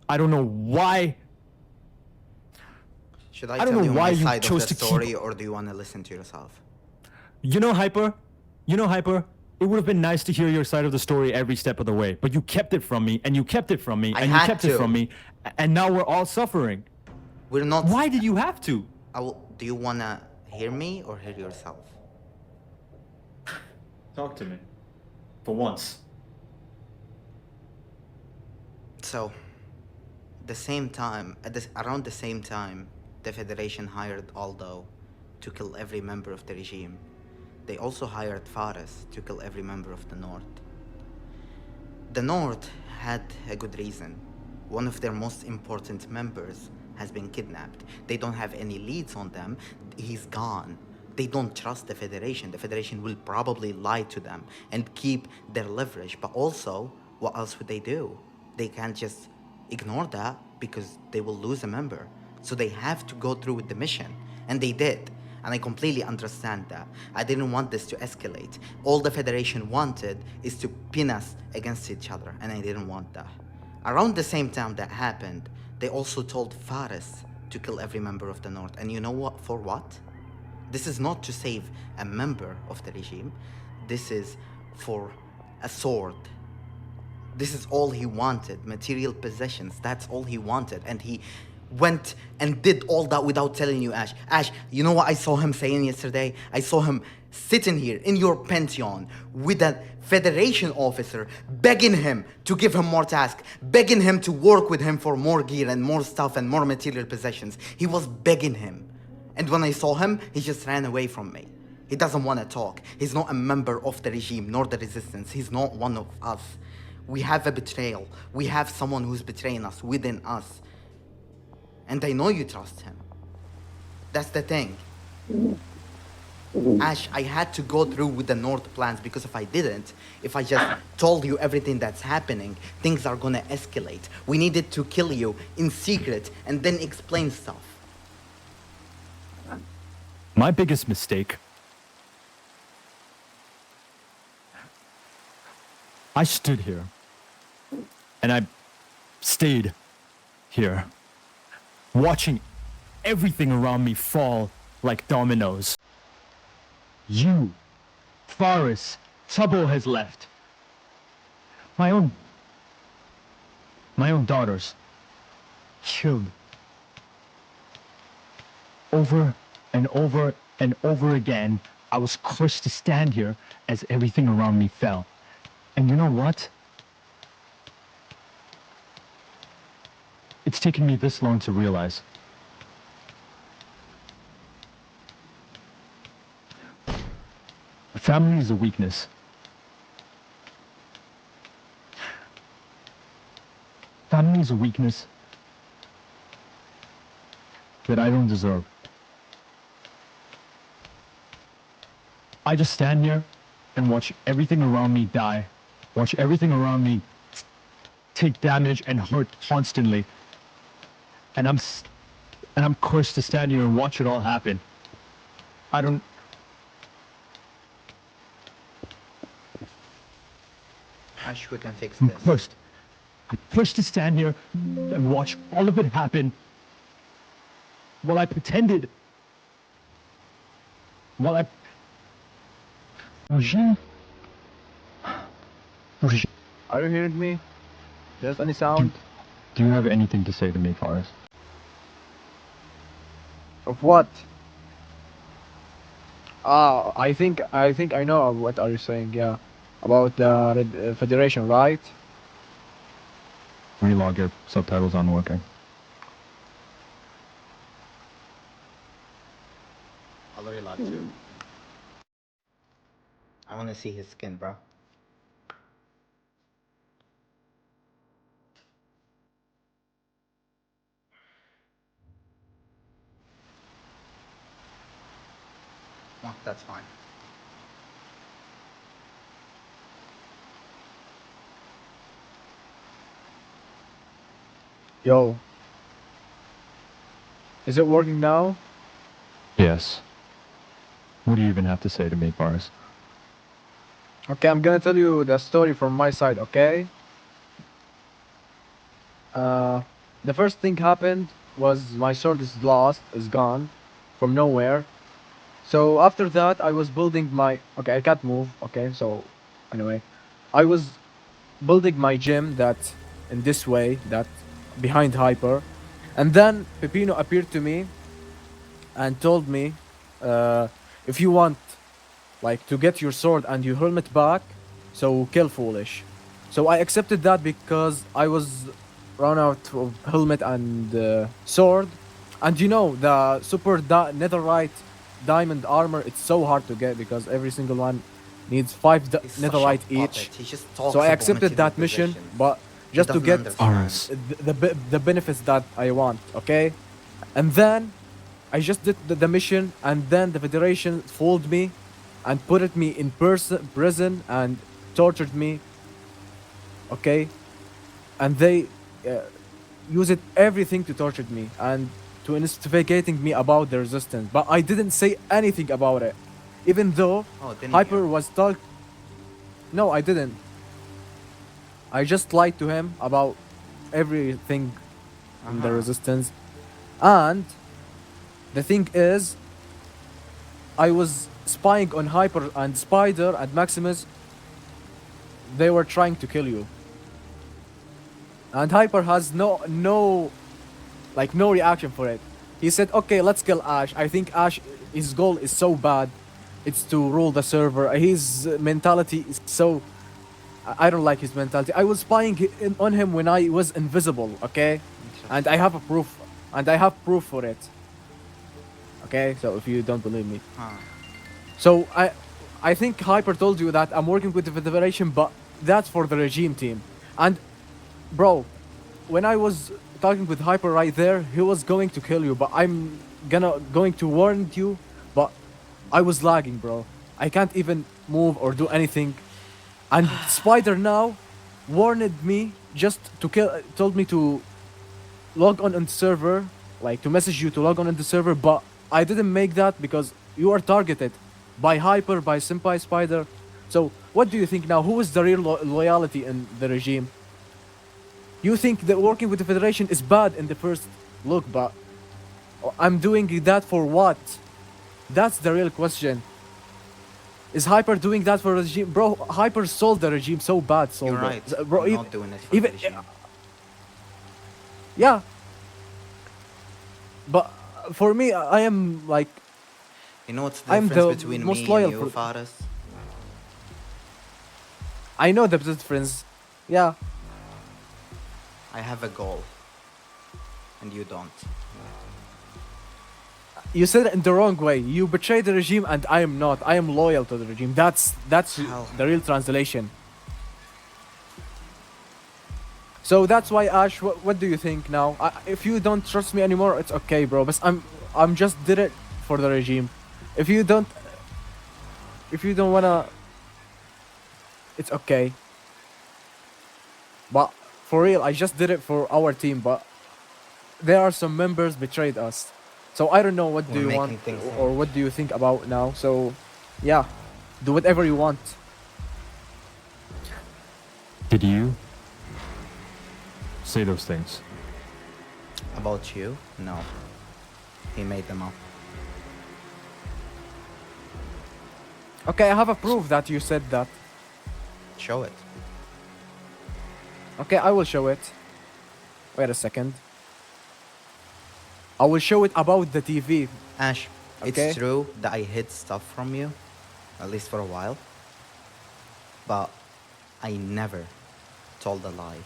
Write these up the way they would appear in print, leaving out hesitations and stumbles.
I don't know why. Should I I don't tell know you why my you side of chose the to story, keep. or do you want to listen to yourself? You know, Hyper. You know, Hyper. It would have been nice to hear your side of the story every step of the way, but you kept it from me, and you kept it from me, I and you had kept it to. from me, and now we're all suffering. We're not. Why did you have to? Do you want to hear me or hear yourself? Talk to me. For once. So, around the same time, the Federation hired Aldo to kill every member of the regime. They also hired Faris to kill every member of the North. The North had a good reason. One of their most important members has been kidnapped. They don't have any leads on them. He's gone. They don't trust the Federation. The Federation will probably lie to them and keep their leverage. But also, what else would they do? They can't just ignore that because they will lose a member. So they have to go through with the mission. And they did. And I completely understand that. I didn't want this to escalate. All the Federation wanted is to pin us against each other, and I didn't want that. Around the same time that happened, they also told Faris to kill every member of the North. And you know what? For what? This is not to save a member of the regime. This is for a sword. This is all he wanted, material possessions. That's all he wanted. And he went and did all that without telling you, Ash. Ash, you know what I saw him saying yesterday? I saw him sitting here in your Pantheon with a Federation officer begging him to give him more tasks, begging him to work with him for more gear and more stuff and more material possessions. He was begging him. And when I saw him, he just ran away from me. He doesn't want to talk. He's not a member of the regime nor the resistance. He's not one of us. We have a betrayal. We have someone who's betraying us within us. And I know you trust him. That's the thing. Ash, I had to go through with the North plans because if I didn't, if I just told you everything that's happening, things are gonna escalate. We needed to kill you in secret and then explain stuff. My biggest mistake. I stood here. And I stayed here, watching everything around me fall like dominoes. You, Faris, trouble has left. My own daughters, killed. Over and over and over again, I was cursed to stand here as everything around me fell. And you know what? It's taken me this long to realize. Family is a weakness. Family is a weakness that I don't deserve. I just stand here and watch everything around me die. Watch everything around me take damage and hurt constantly. And I'm cursed to stand here and watch it all happen. I don't... Ash, we can fix I'm this. cursed. I'm cursed to stand here and watch all of it happen while I pretended... While I... Roger? Roger, Are you hearing me? There's any sound? do you have anything to say to me, Faris? Of what? Ah, I think I know what are you saying, yeah. About the Federation, right? Relog, your subtitles aren't working. I'll relog too. I wanna see his skin, bro. Oh, that's fine. Yo. Is it working now? Yes. What do you even have to say to me, Faris? Okay, I'm gonna tell you the story from my side, okay? the first thing happened was my sword is lost, is gone, from nowhere. So after that, I was building my. Okay, I can't move. Okay, so anyway, I was building my gym that in this way, that behind Hyper, and then Pepino appeared to me and told me, if you want, like, to get your sword and your helmet back, so kill Foolish. So I accepted that because I was run out of helmet and sword, and you know the super netherite diamond armor. It's so hard to get because every single one needs He's such a netherite puppet. each. He just talks So I about accepted material that mission, possessions. but He just to doesn't get understand. the benefits that I want. Okay, and then I just did the mission, and then the Federation fooled me and put me in prison and tortured me. Okay, and they used everything to torture me and to investigating me about the resistance. But I didn't say anything about it, even though Oh, didn't Hyper you? was talk. No, I didn't. I just lied to him about everything in the resistance, and the thing is, I was spying on Hyper and Spider and Maximus. They were trying to kill you. And Hyper has no reaction for it. He said, "Okay, let's kill Ash. I think Ash, his goal is so bad. It's to rule the server. His mentality is so I don't like his mentality. I was spying on him when I was invisible, okay? And I have a proof. And I have proof for it. Okay, so if you don't believe me. Huh. So I think Hyper told you that I'm working with the Federation, but that's for the regime team. And bro, when I was talking with Hyper right there, he was going to kill you, but I'm going to warn you, but I was lagging, bro. I can't even move or do anything. And Spider now warned me just to kill, told me to log on the server, like to message you to log on the server, but I didn't make that because you are targeted by Hyper, by Senpai Spider. So what do you think now? Who is the real loyalty in the regime? You think that working with the Federation is bad in the first look, but I'm doing that for what? That's the real question. Is Hyper doing that for the regime? Bro, Hyper sold the regime so bad, sold You're it. right. Bro, I'm not doing it for even the regime. yeah. But for me, I am like, You know what's the I'm difference the between most me loyal and you, for- Faris? I know the difference. Yeah. I have a goal. And you don't. You said it in the wrong way. You betray the regime and I am not. I am loyal to the regime. That's How? the real translation. So that's why, Ash, what do you think now? If you don't trust me anymore, it's okay, bro. But I'm just did it for the regime. If you don't wanna, it's okay. But for real, I just did it for our team. But there are some members betrayed us. So I don't know what do We're you want making things or up. what do you think about now. So yeah, do whatever you want. Did you say those things? About you? No. He made them up. Okay, I have a proof that you said that. Show it. Okay, I will show it. Wait a second. I will show it about the TV. Ash, Okay. it's true that I hid stuff from you. At least for a while. But I never told a lie.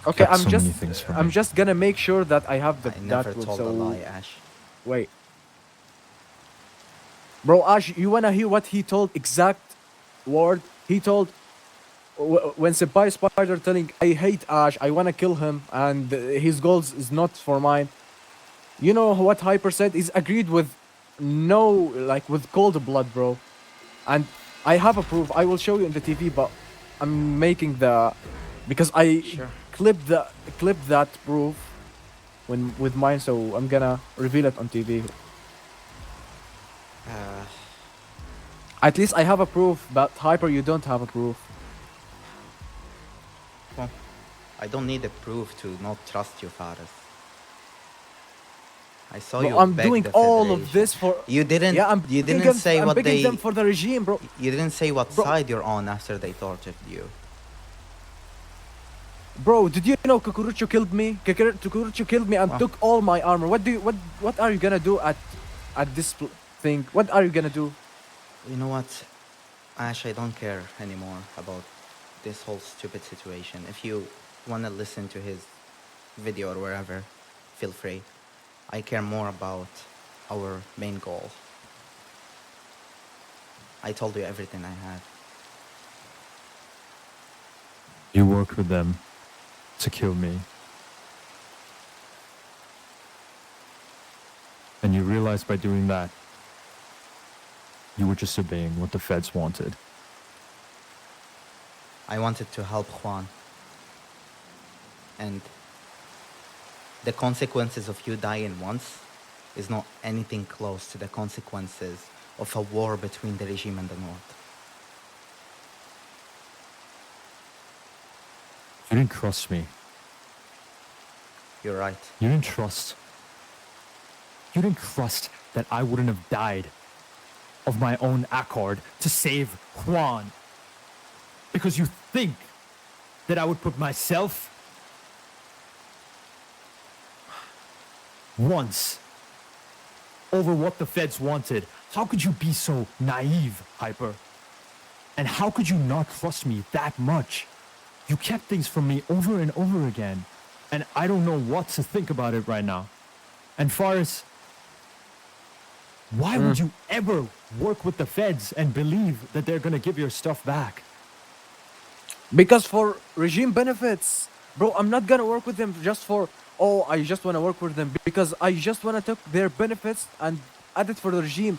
Okay, Kept so many things from I'm me. just gonna make sure that I have I never that proof. told a So lie, Ash. wait. Bro, Ash, you wanna hear what he told exact word? He told when Senpai Spider telling I hate Ash, I wanna kill him, and his goals is not for mine. You know what Hyper said? He's agreed with with cold blood, bro. And I have a proof. I will show you in the TV, but I'm making because I Sure. clipped that proof with mine, so I'm gonna reveal it on TV. At least I have a proof, but Hyper, you don't have a proof. Well, I don't need a proof to not trust you, Faris. I saw Bro, you I'm beg doing the all Federation. of this for. You didn't. Yeah, You didn't say I'm what begging they. them for the regime, bro. You didn't say what Bro. side you're on after they tortured you. Bro, did you know Kukurucho killed me? Kukurucho killed me and Wow. took all my armor. What are you gonna do at this thing? What are you gonna do? You know what, Ash? I don't care anymore about this whole stupid situation. If you wanna listen to his video or wherever, feel free. I care more about our main goal. I told you everything I had. You worked with them to kill me. And you realized by doing that, you were just obeying what the feds wanted. I wanted to help Juan. And the consequences of you dying once is not anything close to the consequences of a war between the regime and the North. You didn't trust me. You're right. You didn't trust. You didn't trust that I wouldn't have died of my own accord to save Juan. Because you think that I would put myself once over what the feds wanted. How could you be so naive, Hyper? And how could you not trust me that much? You kept things from me over and over again. And I don't know what to think about it right now. And Faris, why would you ever work with the feds and believe that they're gonna give your stuff back? Because for regime benefits, bro, I'm not gonna work with them just for, oh, I just wanna work with them because I just wanna take their benefits and add it for the regime.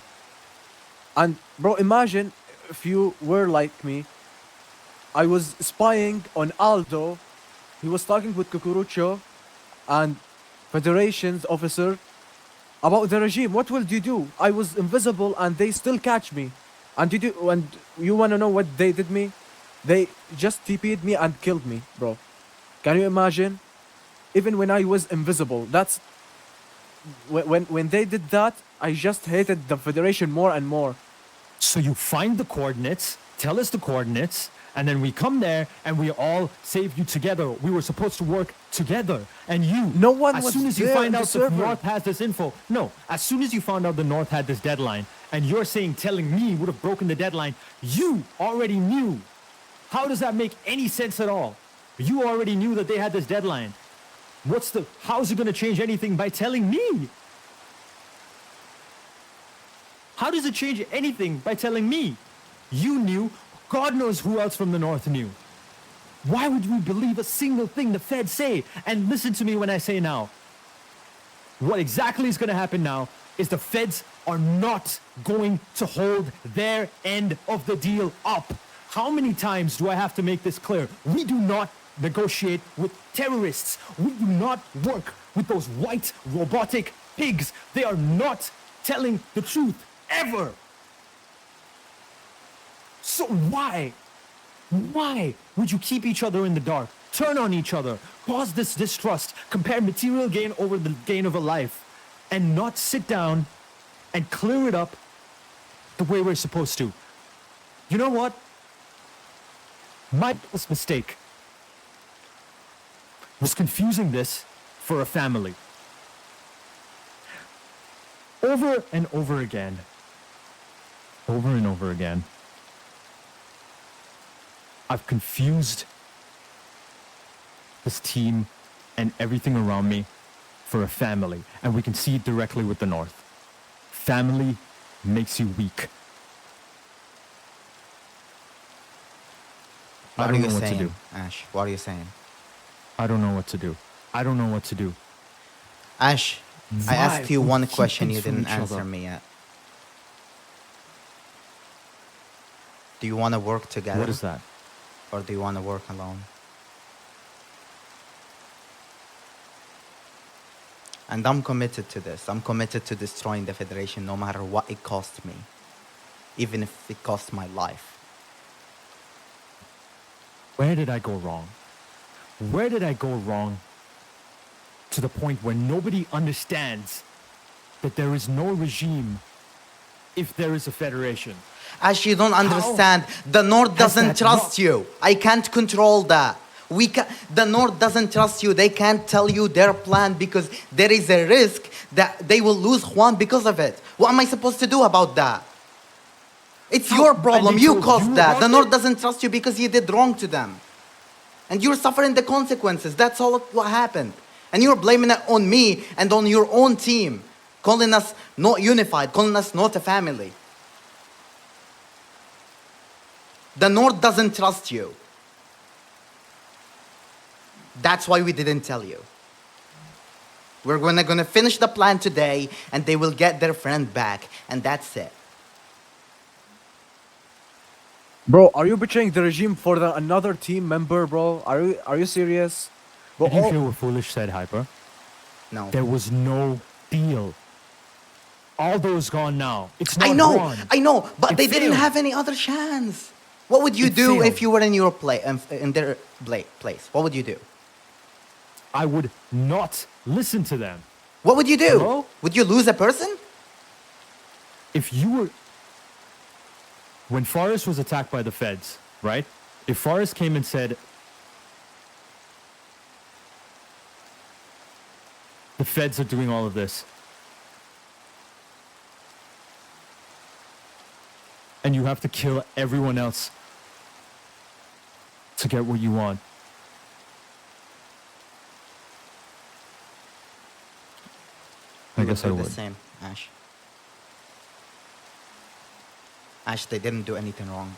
And bro, imagine if you were like me. I was spying on Aldo. He was talking with Cucurucho and Federation's officer about the regime. What will you do? I was invisible and they still catch me. And you wanna know what they did me? They just TP'd me and killed me, bro. Can you imagine? Even when I was invisible, that's when they did that, I just hated the Federation more and more. So you find the coordinates, tell us the coordinates, and then we come there and we all save you together. We were supposed to work together. And you, No one as was soon as you there find on out the the server. North has this info, no, as soon as you found out the North had this deadline, and you're saying telling me would have broken the deadline, you already knew. How does that make any sense at all? You already knew that they had this deadline. How's it gonna change anything by telling me? How does it change anything by telling me? You knew, God knows who else from the North knew. Why would we believe a single thing the feds say? And listen to me when I say now. What exactly is gonna happen now is the feds are not going to hold their end of the deal up. How many times do I have to make this clear? We do not negotiate with terrorists. We do not work with those white robotic pigs. They are not telling the truth, ever. So why would you keep each other in the dark, turn on each other, cause this distrust, compare material gain over the gain of a life, and not sit down and clear it up the way we're supposed to? You know what? My biggest mistake was confusing this for a family. Over and over again, I've confused this team and everything around me for a family, and we can see it directly with the North. Family makes you weak. I don't know what to do. Ash? What are you saying? I don't know what to do. I don't know what to do. Ash, I Why asked you would one we keep question things you from didn't each answer other? me yet. Do you want to work together? What is that? Or do you want to work alone? And I'm committed to this. I'm committed to destroying the Federation no matter what it costs me. Even if it costs my life. Where did I go wrong? Where did I go wrong? To the point where nobody understands that there is no regime if there is a federation. Ash, you don't understand. The North doesn't that trust not- you. I can't control that. The North doesn't trust you. They can't tell you their plan because there is a risk that they will lose Juan because of it. What am I supposed to do about that? It's your problem. And they You told caused you that. about The North it? doesn't trust you because you did wrong to them. And you're suffering the consequences. That's all of what happened. And you're blaming it on me and on your own team, calling us not unified, calling us not a family. The North doesn't trust you. That's why we didn't tell you. We're gonna finish the plan today and they will get their friend back. And that's it. Bro, are you betraying the regime for another team member, bro? Are you serious? Bro, Did you all- hear what Foolish said, Hyper? No. There was no deal. Aldo's gone now. It's not I know, gone. I know, but It they didn't failed. have any other chance. What would you It do failed. if you were in your in their place? What would you do? I would not listen to them. What would you do? Hello? Would you lose a person? If you were... When Forrest was attacked by the feds, right? If Forrest came and said, the feds are doing all of this, and you have to kill everyone else to get what you want. I guess I do would. the same, Ash. Ash, they didn't do anything wrong.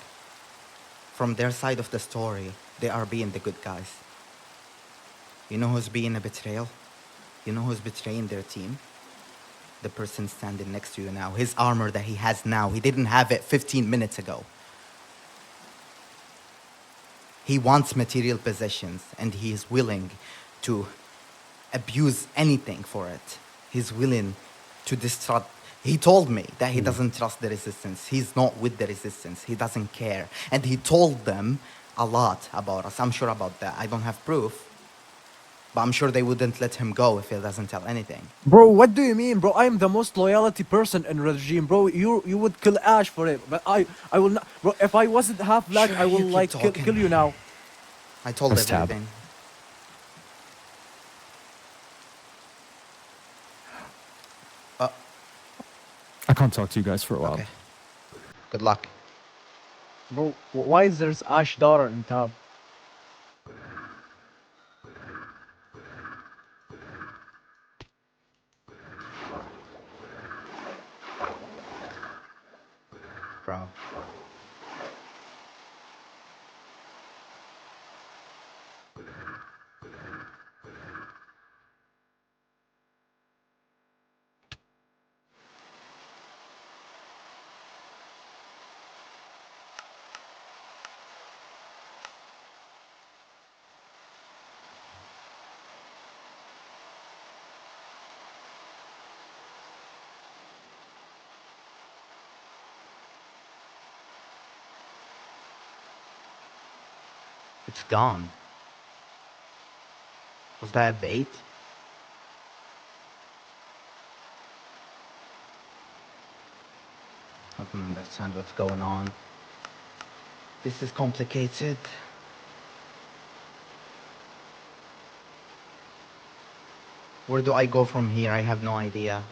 From their side of the story, they are being the good guys. You know who's being a betrayal? You know who's betraying their team? The person standing next to you now. His armor that he has now, he didn't have it 15 minutes ago. He wants material possessions and he is willing to abuse anything for it. He's willing to distrust. He told me that he doesn't trust the resistance. He's not with the resistance. He doesn't care. And he told them a lot about us. I'm sure about that. I don't have proof. But I'm sure they wouldn't let him go if he doesn't tell anything. Bro, what do you mean, bro? I am the most loyalty person in regime, bro. You would kill Ash for it, but I will not, bro. If I wasn't half black, Sure, I will you keep like talking. kill you now. I told Let's tab. everything. I can't talk to you guys for a while. Okay. Good luck. Bro, why is there's Ash daughter in tab? Bro. It's gone. Was that a bait? I don't understand what's going on. This is complicated. Where do I go from here? I have no idea.